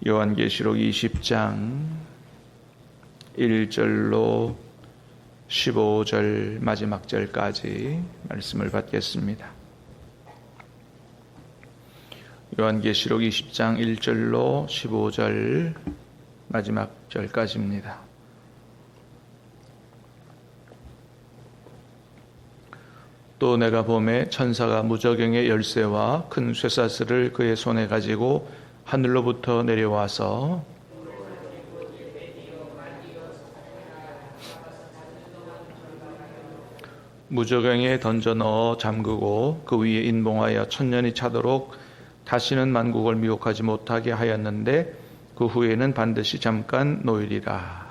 요한계시록 20장 1절로 15절 마지막 절까지 말씀을 받겠습니다. 요한계시록 20장 1절로 15절 마지막 절까지입니다. 또 내가 보매 천사가 무저갱의 열쇠와 큰 쇠사슬을 그의 손에 가지고 하늘로부터 내려와서 무저갱에 던져 넣어 잠그고 그 위에 인봉하여 천년이 차도록 다시는 만국을 미혹하지 못하게 하였는데 그 후에는 반드시 잠깐 놓이리라.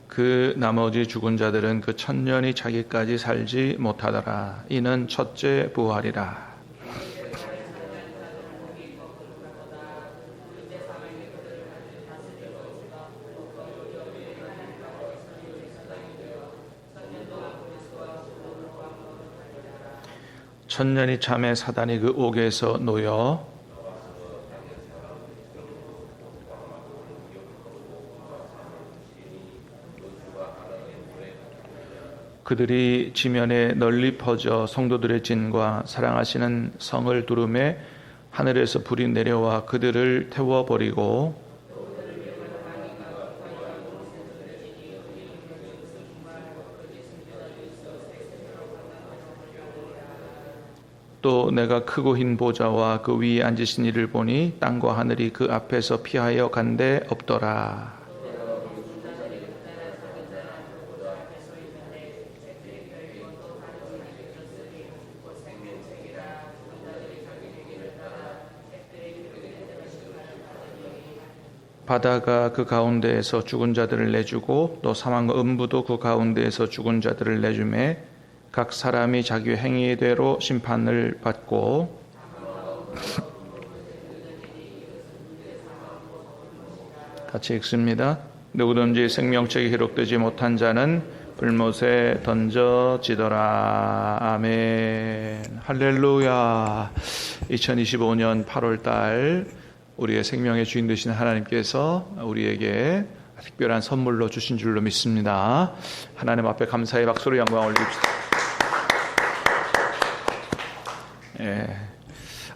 그 나머지 죽은 자들은 그 천년이 차기까지 살지 못하더라. 이는 첫째 부활이라. 천년이 참에 사단이 그 옥에서 놓여 그들이 지면에 널리 퍼져 성도들의 진과 사랑하시는 성을 두름에 하늘에서 불이 내려와 그들을 태워버리고 또 내가 크고 흰 보좌와 그 위에 앉으신 이를 보니 땅과 하늘이 그 앞에서 피하여 간데 없더라. 바다가 그 가운데에서 죽은 자들을 내주고 또 사망과 음부도 그 가운데에서 죽은 자들을 내주매 각 사람이 자기 행위대로 심판을 받고 같이 읽습니다. 누구든지 생명책에 기록되지 못한 자는 불못에 던져지더라. 아멘. 할렐루야. 2025년 8월달 우리의 생명의 주인 되신 하나님께서 우리에게 특별한 선물로 주신 줄로 믿습니다. 하나님 앞에 감사의 박수로 영광을 올립시다.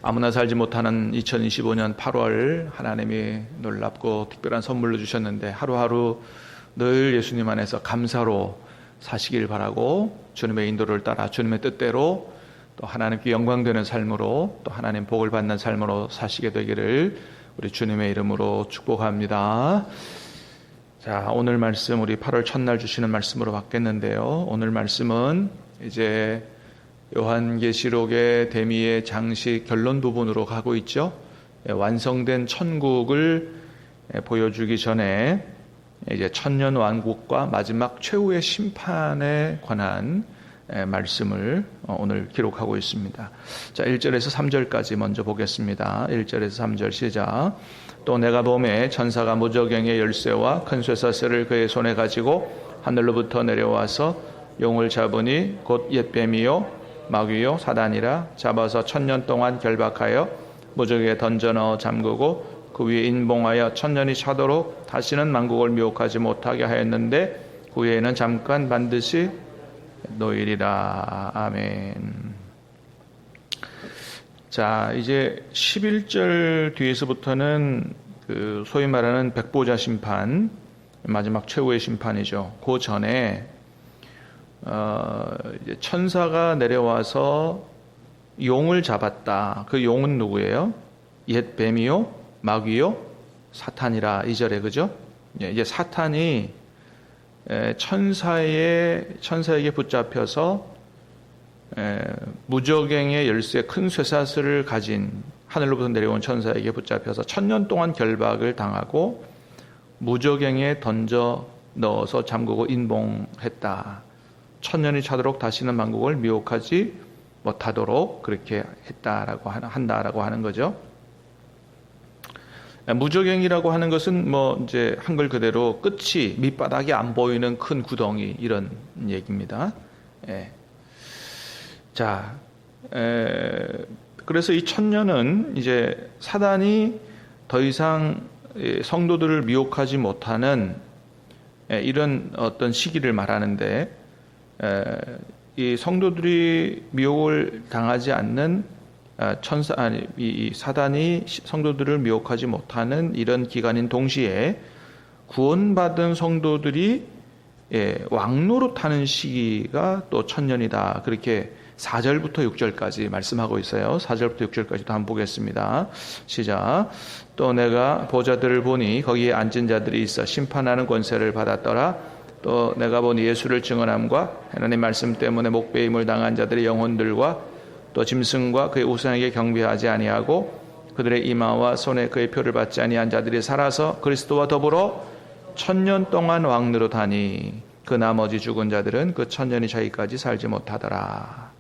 아무나 살지 못하는 2025년 8월 하나님이 놀랍고 특별한 선물로 주셨는데 하루하루 늘 예수님 안에서 감사로 사시길 바라고 주님의 인도를 따라 주님의 뜻대로 또 하나님께 영광되는 삶으로 또 하나님 복을 받는 삶으로 사시게 되기를 우리 주님의 이름으로 축복합니다. 자, 오늘 말씀 우리 8월 첫날 주시는 말씀으로 받겠는데요. 오늘 말씀은 이제 요한계시록의 대미의 장식 결론 부분으로 가고 있죠. 완성된 천국을 보여주기 전에 이제 천년 왕국과 마지막 최후의 심판에 관한 말씀을 오늘 기록하고 있습니다. 자, 1절에서 3절까지 먼저 보겠습니다. 1절에서 3절 시작. 또 내가 보매 천사가 무저갱의 열쇠와 큰 쇠사슬을 그의 손에 가지고 하늘로부터 내려와서 용을 잡으니 곧 옛뱀이요 마귀요 사단이라. 잡아서 천년 동안 결박하여 무저갱에 던져 넣어 잠그고 그 위에 인봉하여 천년이 차도록 다시는 만국을 미혹하지 못하게 하였는데 그 후에는 잠깐 반드시 놓이리라. 아멘. 자, 이제 11절 뒤에서부터는 그 소위 말하는 백보자 심판, 마지막 최후의 심판이죠. 그 전에 이제 천사가 내려와서 용을 잡았다. 그 용은 누구예요? 옛 뱀이요, 마귀요, 사탄이라. 2절에 그죠? 이제 사탄이 천사에게 붙잡혀서 무저갱의 열쇠 큰 쇠사슬을 가진 하늘로부터 내려온 천사에게 붙잡혀서 천년 동안 결박을 당하고 무저갱에 던져 넣어서 잠그고 인봉했다. 천년이 차도록 다시는 만국을 미혹하지 못하도록 그렇게 한다라고 하는 거죠. 무저갱이라고 하는 것은 이제 한글 그대로 끝이 밑바닥이 안 보이는 큰 구덩이 이런 얘기입니다. 예. 자, 그래서 이 천년은 이제 사단이 더 이상 성도들을 미혹하지 못하는 이런 어떤 시기를 말하는데, 이 성도들이 미혹을 당하지 않는 이 사단이 성도들을 미혹하지 못하는 이런 기간인 동시에 구원받은 성도들이 왕노릇하는 시기가 또 천년이다. 그렇게 4절부터 6절까지 말씀하고 있어요. 4절부터 6절까지도 한번 보겠습니다. 시작. 또 내가 보좌들을 보니 거기에 앉은 자들이 있어 심판하는 권세를 받았더라. 또 내가 본 예수를 증언함과 하나님 말씀 때문에 목배임을 당한 자들의 영혼들과 또 짐승과 그의 우상에게 경배하지 아니하고 그들의 이마와 손에 그의 표를 받지 아니한 자들이 살아서 그리스도와 더불어 천년 동안 왕노릇하니 그 나머지 죽은 자들은 그 천년이 차기까지 살지 못하더라.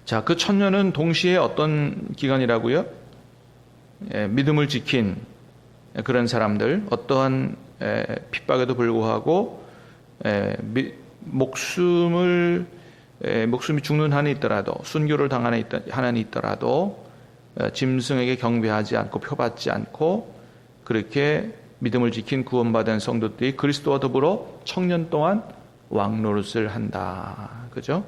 자, 그 천년은 동시에 어떤 기간이라고요? 믿음을 지킨 그런 사람들, 어떠한 핍박에도 불구하고 목숨이 죽는 한이 있더라도, 순교를 당하는 한이 있더라도 짐승에게 경배하지 않고 표받지 않고 그렇게 믿음을 지킨 구원받은 성도들이 그리스도와 더불어 천년 동안 왕노릇을 한다. 그죠?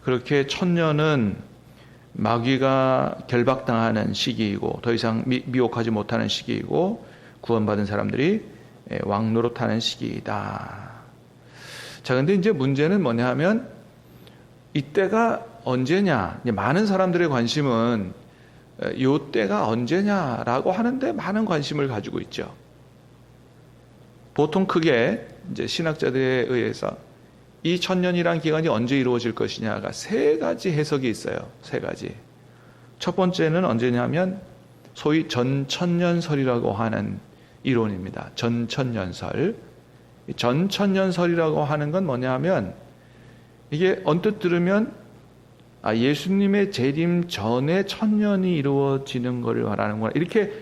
그렇게 천년은 마귀가 결박당하는 시기이고 더 이상 미혹하지 못하는 시기이고 구원받은 사람들이 왕노릇하는 시기이다. 자, 근데 이제 문제는 뭐냐 하면 이때가 언제냐? 많은 사람들의 관심은 요 때가 언제냐라고 하는데 많은 관심을 가지고 있죠. 보통 크게 이제 신학자들에 의해서 이 천년이란 기간이 언제 이루어질 것이냐가 세 가지 해석이 있어요. 세 가지. 첫 번째는 언제냐면 소위 전천년설이라고 하는 이론입니다. 전천년설. 전천년설이라고 하는 건 뭐냐면 이게 언뜻 들으면 예수님의 재림 전에 천년이 이루어지는 것을 말하는구나 이렇게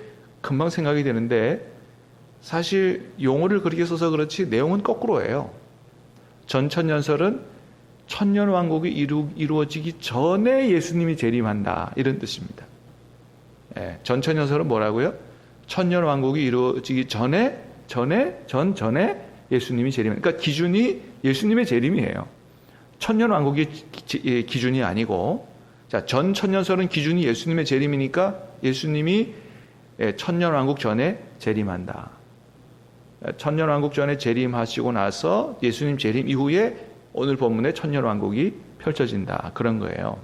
금방 생각이 되는데 사실 용어를 그렇게 써서 그렇지 내용은 거꾸로예요. 전천년설은 천년 왕국이 이루어지기 전에 예수님이 재림한다 이런 뜻입니다. 전천년설은 뭐라고요? 천년 왕국이 이루어지기 전에 예수님이 재림한다. 그러니까 기준이 예수님의 재림이에요. 천년 왕국이 기준이 아니고, 자, 전천년설은 기준이 예수님의 재림이니까 예수님이 천년 왕국 전에 재림한다. 천년 왕국 전에 재림하시고 나서 예수님 재림 이후에 오늘 본문의 천년 왕국이 펼쳐진다. 그런 거예요.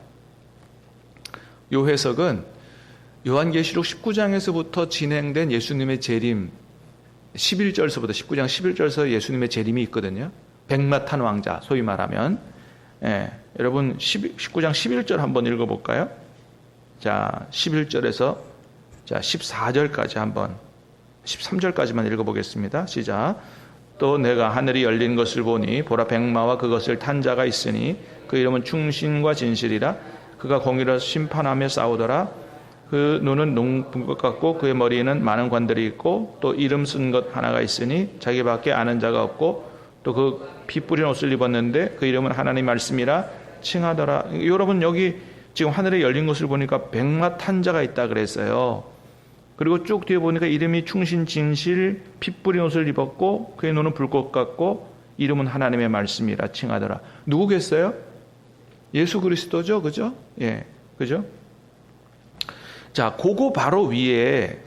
이 해석은 요한계시록 19장에서부터 진행된 예수님의 재림 11절서부터 19장 11절서 예수님의 재림이 있거든요. 백마탄 왕자 소위 말하면 여러분 19장 11절 한번 읽어볼까요? 자, 11절에서 자 14절까지 한번 13절까지만 읽어보겠습니다. 시작. 또 내가 하늘이 열린 것을 보니 보라 백마와 그것을 탄 자가 있으니 그 이름은 충신과 진실이라. 그가 공의로 심판하며 싸우더라. 그 눈은 농부것 같고 그의 머리에는 많은 관들이 있고 또 이름 쓴 것 하나가 있으니 자기밖에 아는 자가 없고 또 그 피 뿌린 옷을 입었는데 그 이름은 하나님 말씀이라 칭하더라. 여러분 여기 지금 하늘에 열린 것을 보니까 백마 탄 자가 있다 그랬어요. 그리고 쭉 뒤에 보니까 이름이 충신 진실 피 뿌린 옷을 입었고 그의 눈은 불꽃 같고 이름은 하나님의 말씀이라 칭하더라. 누구겠어요? 예수 그리스도죠. 그죠? 예. 그죠? 자, 그거 바로 위에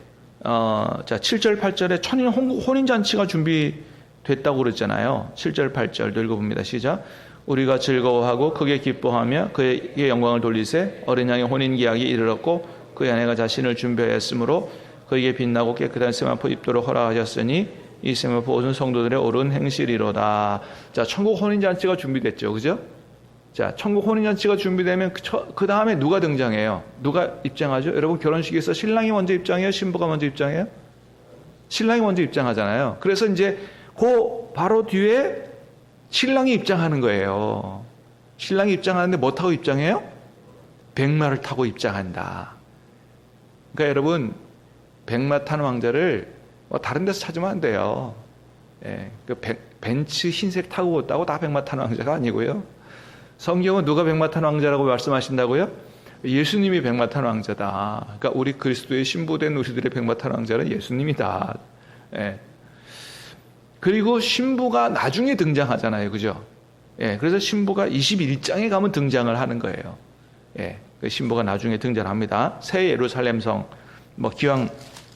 자 7절 8절에 천인 혼인잔치가 준비됐다고 그랬잖아요. 7절 8절도 읽어봅니다. 시작. 우리가 즐거워하고 크게 기뻐하며 그에게 영광을 돌리세 어린 양의 혼인기약이 이르렀고 그의 아내가 자신을 준비하였으므로 그에게 빛나고 깨끗한 세마포 입도록 허락하셨으니 이 세마포 옷은 성도들의 옳은 행실이로다. 자, 천국 혼인잔치가 준비됐죠. 그죠? 자, 천국 혼인잔치가 준비되면 그 다음에 누가 등장해요? 누가 입장하죠? 여러분 결혼식에서 신랑이 먼저 입장해요? 신부가 먼저 입장해요? 신랑이 먼저 입장하잖아요. 그래서 이제 그 바로 뒤에 신랑이 입장하는 거예요. 신랑이 입장하는데 뭐 타고 입장해요? 백마를 타고 입장한다. 그러니까 여러분, 백마 탄 왕자를 다른 데서 찾으면 안 돼요. 예, 그 벤츠 흰색 타고 왔다고 다 백마 탄 왕자가 아니고요. 성경은 누가 백마 탄 왕자라고 말씀하신다고요? 예수님이 백마 탄 왕자다. 그러니까 우리 그리스도의 신부된 우리들의 백마 탄 왕자는 예수님이다. 예. 그리고 신부가 나중에 등장하잖아요. 그죠? 예, 그래서 신부가 21장에 가면 등장을 하는 거예요. 예, 그 신부가 나중에 등장합니다. 새 예루살렘성, 기왕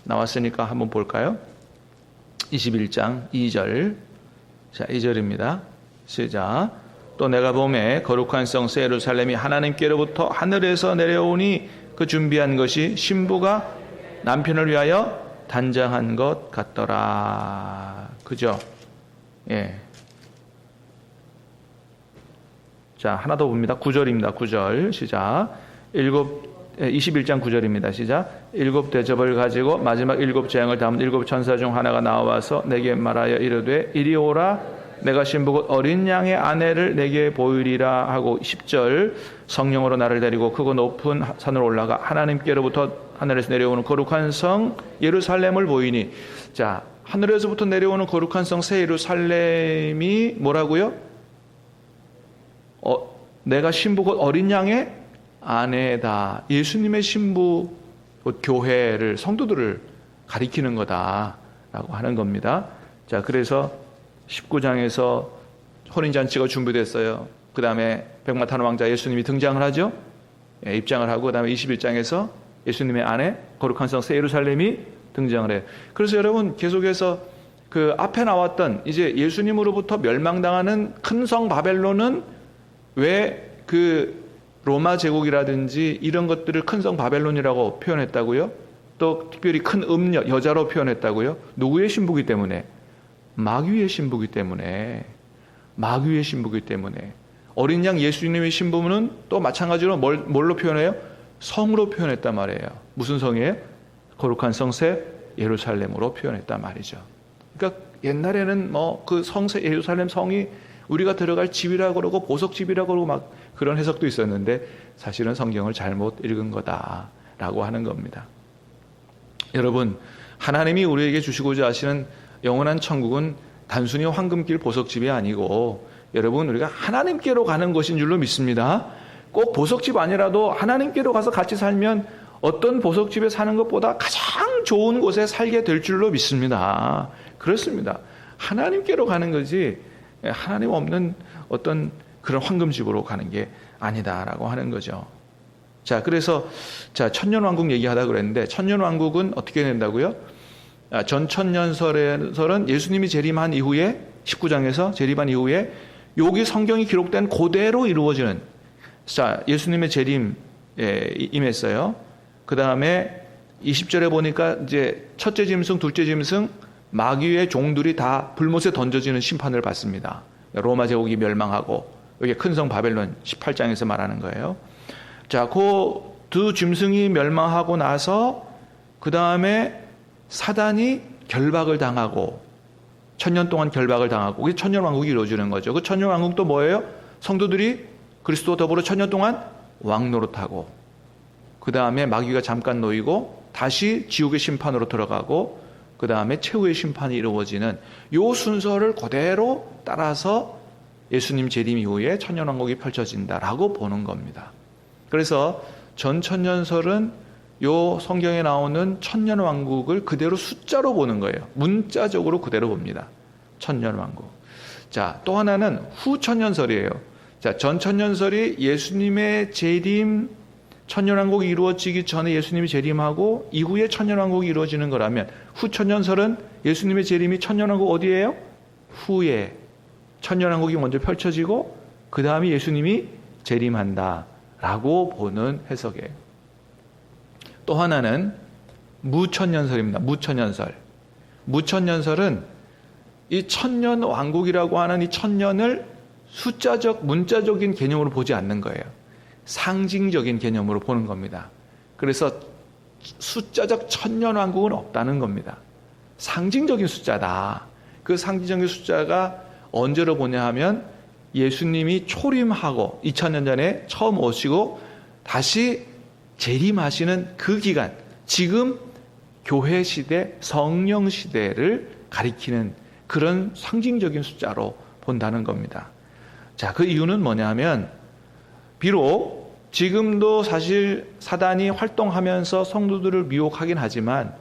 나왔으니까 한번 볼까요? 21장 2절. 자, 2절입니다. 시작. 또 내가 보매 거룩한 성 새 예루살렘이 하나님께로부터 하늘에서 내려오니 그 준비한 것이 신부가 남편을 위하여 단장한 것 같더라. 그죠? 예. 자, 하나 더 봅니다. 9절입니다. 9절. 시작. 21장 9절입니다. 시작. 7 대접을 가지고 마지막 7 재앙을 담은 7 천사 중 하나가 나와서 내게 말하여 이르되 이리 오라. 내가 신부 곧 어린 양의 아내를 내게 보이리라 하고 10절. 성령으로 나를 데리고 크고 높은 산으로 올라가 하나님께로부터 하늘에서 내려오는 거룩한 성 예루살렘을 보이니. 자, 하늘에서부터 내려오는 거룩한 성 새 예루살렘이 뭐라고요? 내가 신부 곧 어린 양의 아내다. 예수님의 신부 교회를, 성도들을 가리키는 거다라고 하는 겁니다. 자, 그래서 19장에서 혼인잔치가 준비됐어요. 그 다음에 백마 타는 왕자 예수님이 등장을 하죠. 예, 입장을 하고 그 다음에 21장에서 예수님의 아내 거룩한 성 새 예루살렘이 등장을 해요. 그래서 여러분 계속해서 그 앞에 나왔던 이제 예수님으로부터 멸망당하는 큰 성 바벨론은 왜 그 로마 제국이라든지 이런 것들을 큰 성 바벨론이라고 표현했다고요? 또 특별히 큰 음녀, 여자로 표현했다고요? 누구의 신부기 때문에? 마귀의 신부기 때문에. 마귀의 신부기 때문에. 어린 양 예수님의 신부는 또 마찬가지로 뭘로 표현해요? 성으로 표현했단 말이에요. 무슨 성이에요? 거룩한 성새 예루살렘으로 표현했단 말이죠. 그러니까 옛날에는 그 성새 예루살렘 성이 우리가 들어갈 집이라고 그러고 보석집이라고 그러고 막 그런 해석도 있었는데 사실은 성경을 잘못 읽은 거다라고 하는 겁니다. 여러분, 하나님이 우리에게 주시고자 하시는 영원한 천국은 단순히 황금길 보석집이 아니고 여러분 우리가 하나님께로 가는 것인 줄로 믿습니다. 꼭 보석집 아니라도 하나님께로 가서 같이 살면 어떤 보석집에 사는 것보다 가장 좋은 곳에 살게 될 줄로 믿습니다. 그렇습니다. 하나님께로 가는 거지 하나님 없는 어떤 그런 황금집으로 가는 게 아니다라고 하는 거죠. 자, 그래서 천년왕국 얘기하다 그랬는데 천년왕국은 어떻게 된다고요? 전 천년설은 예수님이 재림한 이후에 19장에서 재림한 이후에 여기 성경이 기록된 그대로 이루어지는, 자, 예수님의 재림에 임했어요. 그 다음에 20절에 보니까 이제 첫째 짐승, 둘째 짐승, 마귀의 종들이 다 불못에 던져지는 심판을 받습니다. 로마 제국이 멸망하고 여기 큰 성 바벨론 18장에서 말하는 거예요. 자, 그 두 짐승이 멸망하고 나서 그 다음에 사단이 결박을 당하고 천년 동안 결박을 당하고 그게 천년왕국이 이루어지는 거죠. 그 천년왕국도 뭐예요? 성도들이 그리스도와 더불어 천년 동안 왕노릇하고 그 다음에 마귀가 잠깐 놓이고 다시 지옥의 심판으로 들어가고 그 다음에 최후의 심판이 이루어지는 요 순서를 그대로 따라서 예수님 재림 이후에 천년왕국이 펼쳐진다라고 보는 겁니다. 그래서 전천년설은 요 성경에 나오는 천년왕국을 그대로 숫자로 보는 거예요. 문자적으로 그대로 봅니다. 천년왕국. 자, 또 하나는 후천년설이에요. 자, 전천년설이 예수님의 재림, 천년왕국이 이루어지기 전에 예수님이 재림하고 이후에 천년왕국이 이루어지는 거라면 후천년설은 예수님의 재림이 천년왕국 어디예요? 후에 천년왕국이 먼저 펼쳐지고 그 다음에 예수님이 재림한다라고 보는 해석이에요. 또 하나는 무천년설입니다. 무천년설. 무천년설은 이 천년왕국이라고 하는 이 천년을 숫자적, 문자적인 개념으로 보지 않는 거예요. 상징적인 개념으로 보는 겁니다. 그래서 숫자적 천년왕국은 없다는 겁니다. 상징적인 숫자다. 그 상징적인 숫자가 언제로 보냐 하면 예수님이 초림하고 2000년 전에 처음 오시고 다시 재림하시는 그 기간, 지금 교회 시대, 성령 시대를 가리키는 그런 상징적인 숫자로 본다는 겁니다. 자, 그 이유는 뭐냐 하면 비록 지금도 사실 사단이 활동하면서 성도들을 미혹하긴 하지만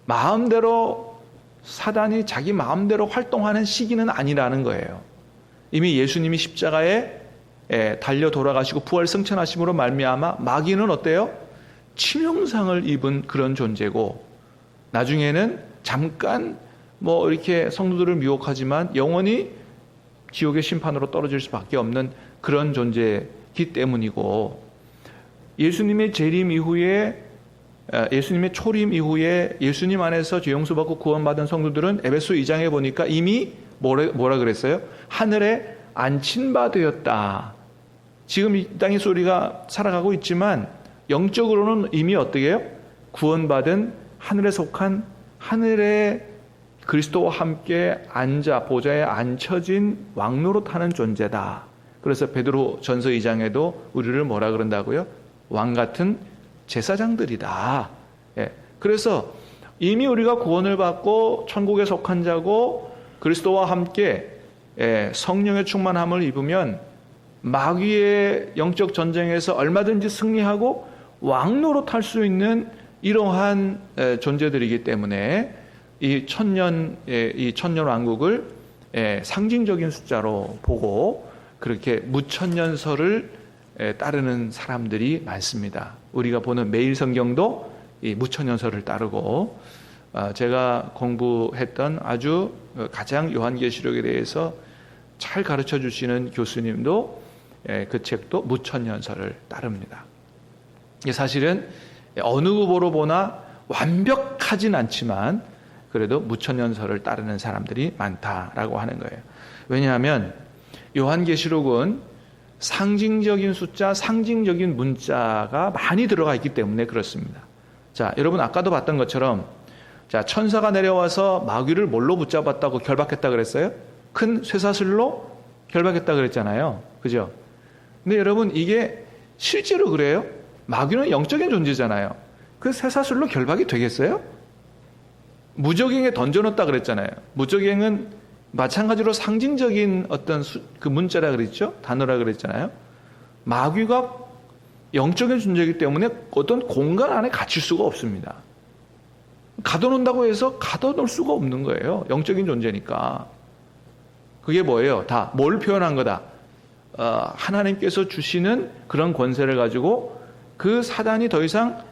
마음대로 사단이 자기 마음대로 활동하는 시기는 아니라는 거예요. 이미 예수님이 십자가에 달려 돌아가시고 부활 승천하심으로 말미암아 마귀는 어때요? 치명상을 입은 그런 존재고 나중에는 잠깐 이렇게 성도들을 미혹하지만 영원히 지옥의 심판으로 떨어질 수밖에 없는 그런 존재이기 때문이고 예수님의 재림 이후에 예수님의 초림 이후에 예수님 안에서 죄 용서받고 구원받은 성도들은 에베소 2장에 보니까 이미 뭐라 그랬어요? 하늘에 안친 바 되었다. 지금 이 땅의 소리가 살아가고 있지만 영적으로는 이미 어떻게 해요? 구원받은 하늘에 속한 하늘의 그리스도와 함께 앉아 보좌에 앉혀진 왕노릇하는 존재다. 그래서 베드로 전서 2장에도 우리를 뭐라 그런다고요? 왕 같은 제사장들이다. 그래서 이미 우리가 구원을 받고 천국에 속한 자고 그리스도와 함께 성령의 충만함을 입으면 마귀의 영적 전쟁에서 얼마든지 승리하고 왕노릇할 수 있는 이러한 존재들이기 때문에 이 천년 왕국을 상징적인 숫자로 보고 그렇게 무천년설을 따르는 사람들이 많습니다. 우리가 보는 매일 성경도 이 무천년설을 따르고 제가 공부했던 아주 가장 요한계시록에 대해서 잘 가르쳐 주시는 교수님도 그 책도 무천년설을 따릅니다. 사실은 어느 후보로 보나 완벽하진 않지만 그래도 무천년설을 따르는 사람들이 많다라고 하는 거예요. 왜냐하면 요한계시록은 상징적인 숫자, 상징적인 문자가 많이 들어가 있기 때문에 그렇습니다. 자, 여러분 아까도 봤던 것처럼 자, 천사가 내려와서 마귀를 뭘로 붙잡았다고 결박했다 그랬어요? 큰 쇠사슬로 결박했다 그랬잖아요. 그죠? 근데 여러분 이게 실제로 그래요? 마귀는 영적인 존재잖아요. 그 쇠사슬로 결박이 되겠어요? 무적행에 던져놓았다 그랬잖아요. 무적행은 마찬가지로 상징적인 어떤 그 문자라 그랬죠? 단어라 그랬잖아요. 마귀가 영적인 존재이기 때문에 어떤 공간 안에 갇힐 수가 없습니다. 가둬놓는다고 해서 가둬놓을 수가 없는 거예요. 영적인 존재니까. 그게 뭐예요? 다 뭘 표현한 거다? 하나님께서 주시는 그런 권세를 가지고 그 사단이 더 이상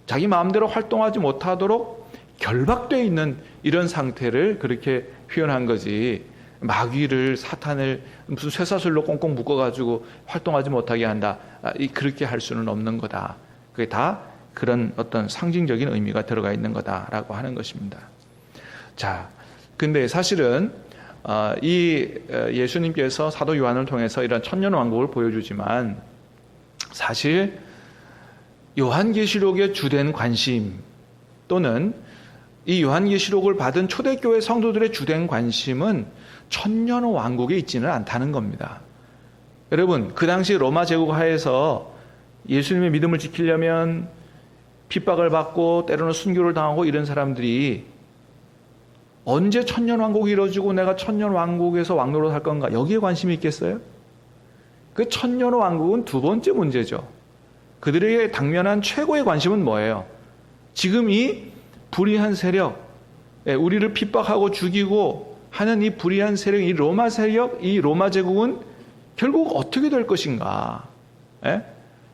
자기 마음대로 활동하지 못하도록 결박되어 있는 이런 상태를 그렇게 표현한 거지. 마귀를 사탄을 무슨 쇠사슬로 꽁꽁 묶어가지고 활동하지 못하게 한다. 그렇게 할 수는 없는 거다. 그게 다 그런 어떤 상징적인 의미가 들어가 있는 거다라고 하는 것입니다. 자, 근데 사실은 이 예수님께서 사도 요한을 통해서 이런 천년 왕국을 보여주지만 사실 요한계시록의 주된 관심 또는 이 요한계시록을 받은 초대교회 성도들의 주된 관심은 천년 왕국에 있지는 않다는 겁니다. 여러분, 그 당시 로마 제국 하에서 예수님의 믿음을 지키려면 핍박을 받고 때로는 순교를 당하고 이런 사람들이 언제 천년 왕국이 이루어지고 내가 천년 왕국에서 왕노릇 할 건가? 여기에 관심이 있겠어요? 그 천년 왕국은 두 번째 문제죠. 그들에게 당면한 최고의 관심은 뭐예요? 지금 이 불의한 세력, 우리를 핍박하고 죽이고 하는 이 불의한 세력, 이 로마 세력, 이 로마 제국은 결국 어떻게 될 것인가?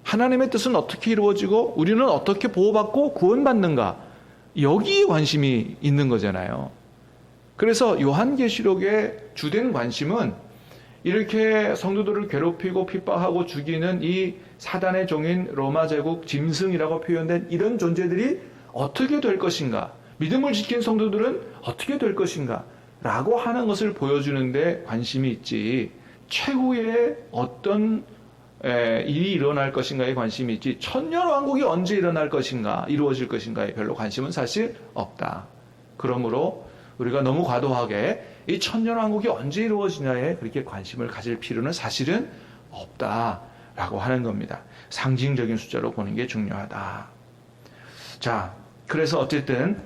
하나님의 뜻은 어떻게 이루어지고 우리는 어떻게 보호받고 구원받는가? 여기에 관심이 있는 거잖아요. 그래서 요한계시록의 주된 관심은 이렇게 성도들을 괴롭히고 핍박하고 죽이는 이 사단의 종인 로마 제국 짐승이라고 표현된 이런 존재들이 어떻게 될 것인가? 믿음을 지킨 성도들은 어떻게 될 것인가? 라고 하는 것을 보여주는 데 관심이 있지 최후의 어떤 일이 일어날 것인가에 관심이 있지 천년 왕국이 언제 일어날 것인가 이루어질 것인가에 별로 관심은 사실 없다. 그러므로 우리가 너무 과도하게 이 천년왕국이 언제 이루어지냐에 그렇게 관심을 가질 필요는 사실은 없다라고 하는 겁니다. 상징적인 숫자로 보는 게 중요하다. 자, 그래서 어쨌든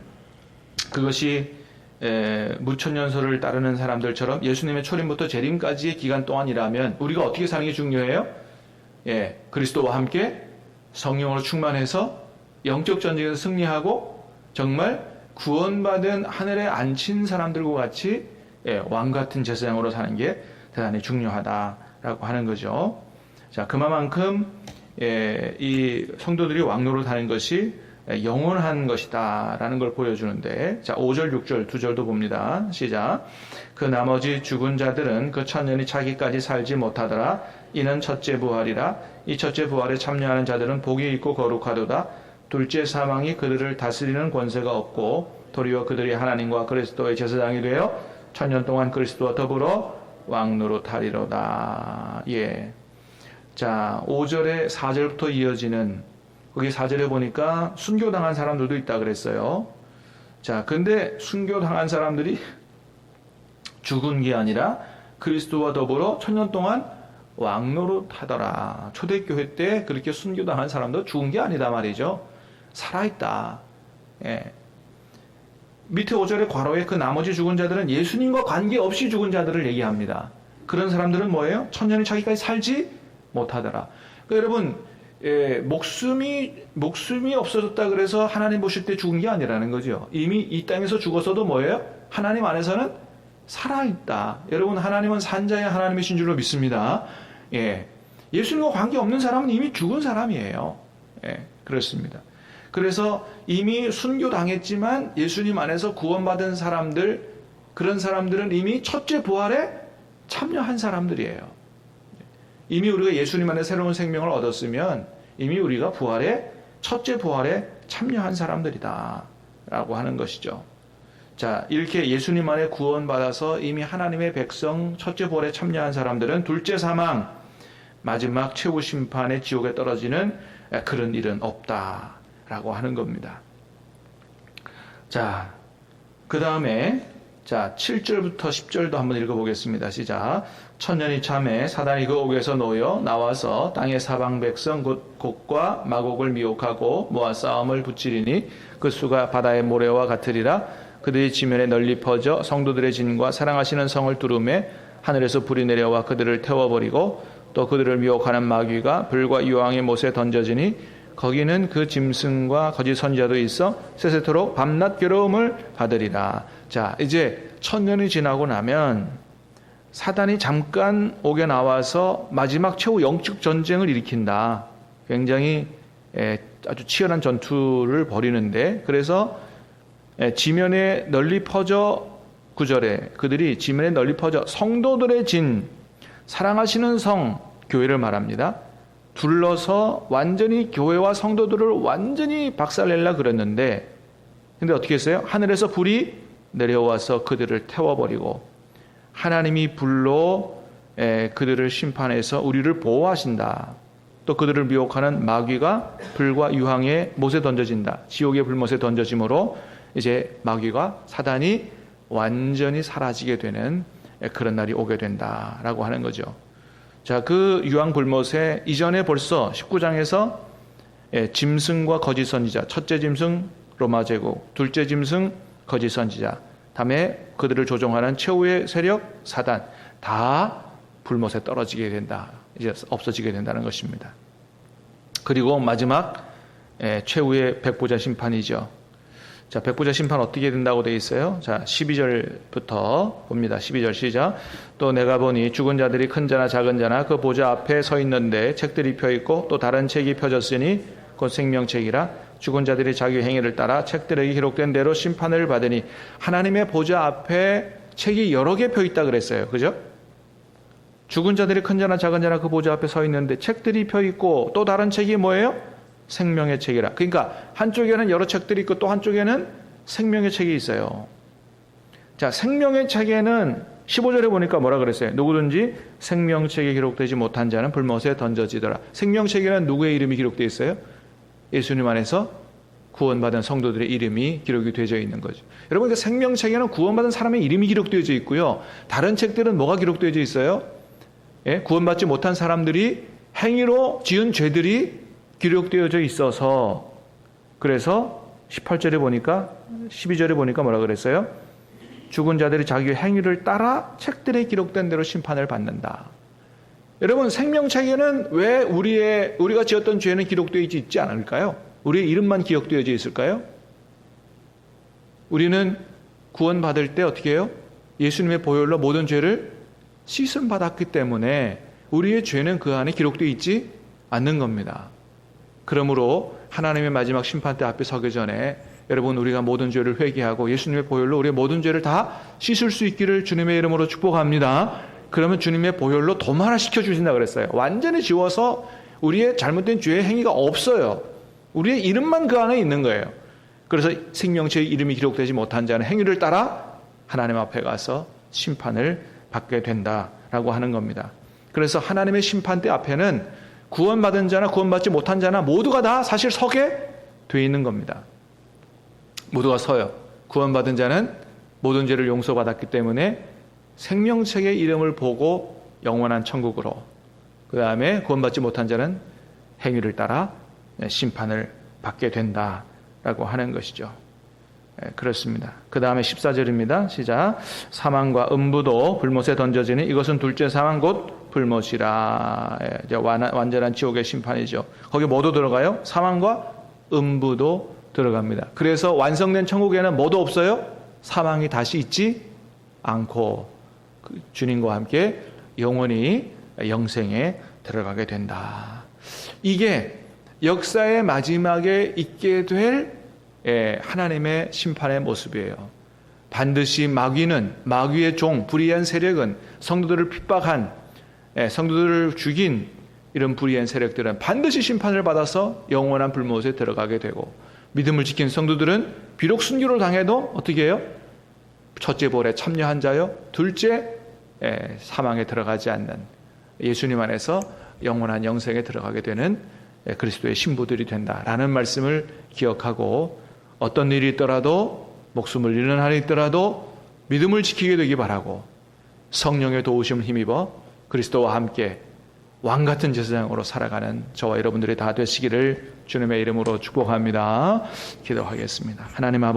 그것이 무천년설을 따르는 사람들처럼 예수님의 초림부터 재림까지의 기간 동안이라면 우리가 어떻게 사는 게 중요해요? 그리스도와 함께 성령으로 충만해서 영적 전쟁에서 승리하고 정말 구원받은 하늘에 앉힌 사람들과 같이 왕 같은 제사장으로 사는 게 대단히 중요하다라고 하는 거죠. 자, 그만큼 이 성도들이 왕노릇 하는 것이 영원한 것이다라는 걸 보여주는데, 자, 5절, 6절 두 절도 봅니다. 시작. 그 나머지 죽은 자들은 그 천년이 차기까지 살지 못하더라. 이는 첫째 부활이라. 이 첫째 부활에 참여하는 자들은 복이 있고 거룩하도다. 둘째 사망이 그들을 다스리는 권세가 없고 도리어 그들이 하나님과 그리스도의 제사장이 되어 천년 동안 그리스도와 더불어 왕노릇하리로다. 예. 자, 5절에 4절부터 이어지는, 거기 4절에 보니까 순교당한 사람들도 있다 그랬어요. 자, 근데 순교당한 사람들이 죽은 게 아니라 그리스도와 더불어 천년 동안 왕노릇하더라. 초대교회 때 그렇게 순교당한 사람도 죽은 게 아니다 말이죠. 살아있다. 예. 밑에 5절의 괄호에 그 나머지 죽은 자들은 예수님과 관계없이 죽은 자들을 얘기합니다. 그런 사람들은 뭐예요? 천년이 차기까지 살지 못하더라. 그러니까 여러분, 목숨이 없어졌다 그래서 하나님 보실 때 죽은 게 아니라는 거죠. 이미 이 땅에서 죽었어도 뭐예요? 하나님 안에서는 살아있다. 여러분, 하나님은 산자의 하나님이신 줄로 믿습니다. 예. 예수님과 관계없는 사람은 이미 죽은 사람이에요. 예. 그렇습니다. 그래서 이미 순교당했지만 예수님 안에서 구원받은 사람들, 그런 사람들은 이미 첫째 부활에 참여한 사람들이에요. 이미 우리가 예수님 안에 새로운 생명을 얻었으면 이미 우리가 첫째 부활에 참여한 사람들이다 라고 하는 것이죠. 자, 이렇게 예수님 안에 구원받아서 이미 하나님의 백성 첫째 부활에 참여한 사람들은 둘째 사망, 마지막 최후 심판의 지옥에 떨어지는 그런 일은 없다 라고 하는 겁니다. 자, 그 다음에 7절부터 10절도 한번 읽어보겠습니다. 시작. 천년이 참에 사단이 그 옥에서 놓여 나와서 땅의 사방 백성 곧 곡과 마곡을 미혹하고 모아 싸움을 붙이리니 그 수가 바다의 모래와 같으리라. 그들이 지면에 널리 퍼져 성도들의 진과 사랑하시는 성을 두루매 하늘에서 불이 내려와 그들을 태워버리고 또 그들을 미혹하는 마귀가 불과 유황의 못에 던져지니 거기는 그 짐승과 거짓 선지자도 있어 세세토록 밤낮 괴로움을 받으리라. 자, 이제 천년이 지나고 나면 사단이 잠깐 옥에 나와서 마지막 최후 영적 전쟁을 일으킨다. 굉장히 아주 치열한 전투를 벌이는데, 그래서 지면에 널리 퍼져, 9절에 그들이 지면에 널리 퍼져 성도들의 진, 사랑하시는 성, 교회를 말합니다. 둘러서 완전히 교회와 성도들을 완전히 박살내려 그랬는데, 근데 어떻게 했어요? 하늘에서 불이 내려와서 그들을 태워버리고 하나님이 불로 그들을 심판해서 우리를 보호하신다. 또 그들을 미혹하는 마귀가 불과 유황의 못에 던져진다. 지옥의 불못에 던져짐으로 이제 마귀가, 사단이 완전히 사라지게 되는 그런 날이 오게 된다라고 하는 거죠. 자, 그 유황 불못에 이전에 벌써 19장에서 짐승과 거짓 선지자, 첫째 짐승 로마 제국, 둘째 짐승 거짓 선지자, 다음에 그들을 조종하는 최후의 세력 사단, 다 불못에 떨어지게 된다. 이제 없어지게 된다는 것입니다. 그리고 마지막 최후의 백보자 심판이죠. 자, 백보자 심판 어떻게 된다고 되어 있어요? 자, 12절부터 봅니다. 12절 시작. 또 내가 보니 죽은 자들이 큰 자나 작은 자나 그 보좌 앞에 서 있는데 책들이 펴 있고 또 다른 책이 펴졌으니 곧 생명책이라. 죽은 자들이 자기 행위를 따라 책들에게 기록된 대로 심판을 받으니. 하나님의 보좌 앞에 책이 여러 개 펴 있다 그랬어요. 그죠? 죽은 자들이 큰 자나 작은 자나 그 보좌 앞에 서 있는데 책들이 펴 있고 또 다른 책이 뭐예요? 생명의 책이라. 그러니까 한쪽에는 여러 책들이 있고 또 한쪽에는 생명의 책이 있어요. 자, 생명의 책에는 15절에 보니까 뭐라 그랬어요? 누구든지 생명책에 기록되지 못한 자는 불못에 던져지더라. 생명책에는 누구의 이름이 기록되어 있어요? 예수님 안에서 구원받은 성도들의 이름이 기록이 되어져 있는 거죠. 여러분, 그 생명책에는 구원받은 사람의 이름이 기록되어져 있고요. 다른 책들은 뭐가 기록되어져 있어요? 예? 구원받지 못한 사람들이 행위로 지은 죄들이 기록되어져 있어서, 그래서 18절에 보니까 12절에 보니까 뭐라 그랬어요? 죽은 자들이 자기 행위를 따라 책들에 기록된 대로 심판을 받는다. 여러분, 생명책에는 왜 우리가 지었던 죄는 기록되어 있지 않을까요? 우리의 이름만 기억되어져 있을까요? 우리는 구원받을 때 어떻게 해요? 예수님의 보혈로 모든 죄를 씻음 받았기 때문에 우리의 죄는 그 안에 기록되어 있지 않는 겁니다. 그러므로 하나님의 마지막 심판대 앞에 서기 전에 여러분, 우리가 모든 죄를 회개하고 예수님의 보혈로 우리의 모든 죄를 다 씻을 수 있기를 주님의 이름으로 축복합니다. 그러면 주님의 보혈로 도말화시켜 주신다 그랬어요. 완전히 지워서 우리의 잘못된 죄의 행위가 없어요. 우리의 이름만 그 안에 있는 거예요. 그래서 생명책의 이름이 기록되지 못한 자는 행위를 따라 하나님 앞에 가서 심판을 받게 된다라고 하는 겁니다. 그래서 하나님의 심판대 앞에는 구원받은 자나 구원받지 못한 자나 모두가 다 사실 서게 돼 있는 겁니다. 모두가 서요. 구원받은 자는 모든 죄를 용서받았기 때문에 생명책의 이름을 보고 영원한 천국으로, 그 다음에 구원받지 못한 자는 행위를 따라 심판을 받게 된다라고 하는 것이죠. 그렇습니다. 그 다음에 14절입니다. 시작. 사망과 음부도 불못에 던져지니 이것은 둘째 사망 곧 불못이라. 이제 완전한 지옥의 심판이죠. 거기 뭐도 들어가요? 사망과 음부도 들어갑니다. 그래서 완성된 천국에는 뭐도 없어요? 사망이 다시 있지 않고 주님과 함께 영원히 영생에 들어가게 된다. 이게 역사의 마지막에 있게 될 하나님의 심판의 모습이에요. 반드시 마귀의 종, 불의한 세력은, 성도들을 핍박한, 성도들을 죽인 이런 불의한 세력들은 반드시 심판을 받아서 영원한 불못에 들어가게 되고, 믿음을 지킨 성도들은 비록 순교를 당해도 어떻게 해요? 첫째 볼에 참여한 자요, 둘째 사망에 들어가지 않는 예수님 안에서 영원한 영생에 들어가게 되는 그리스도의 신부들이 된다라는 말씀을 기억하고, 어떤 일이 있더라도, 목숨을 잃는 한이 있더라도 믿음을 지키게 되기 바라고, 성령의 도우심을 힘입어 그리스도와 함께 왕같은 제사장으로 살아가는 저와 여러분들이 다 되시기를 주님의 이름으로 축복합니다. 기도하겠습니다. 하나님 아버지,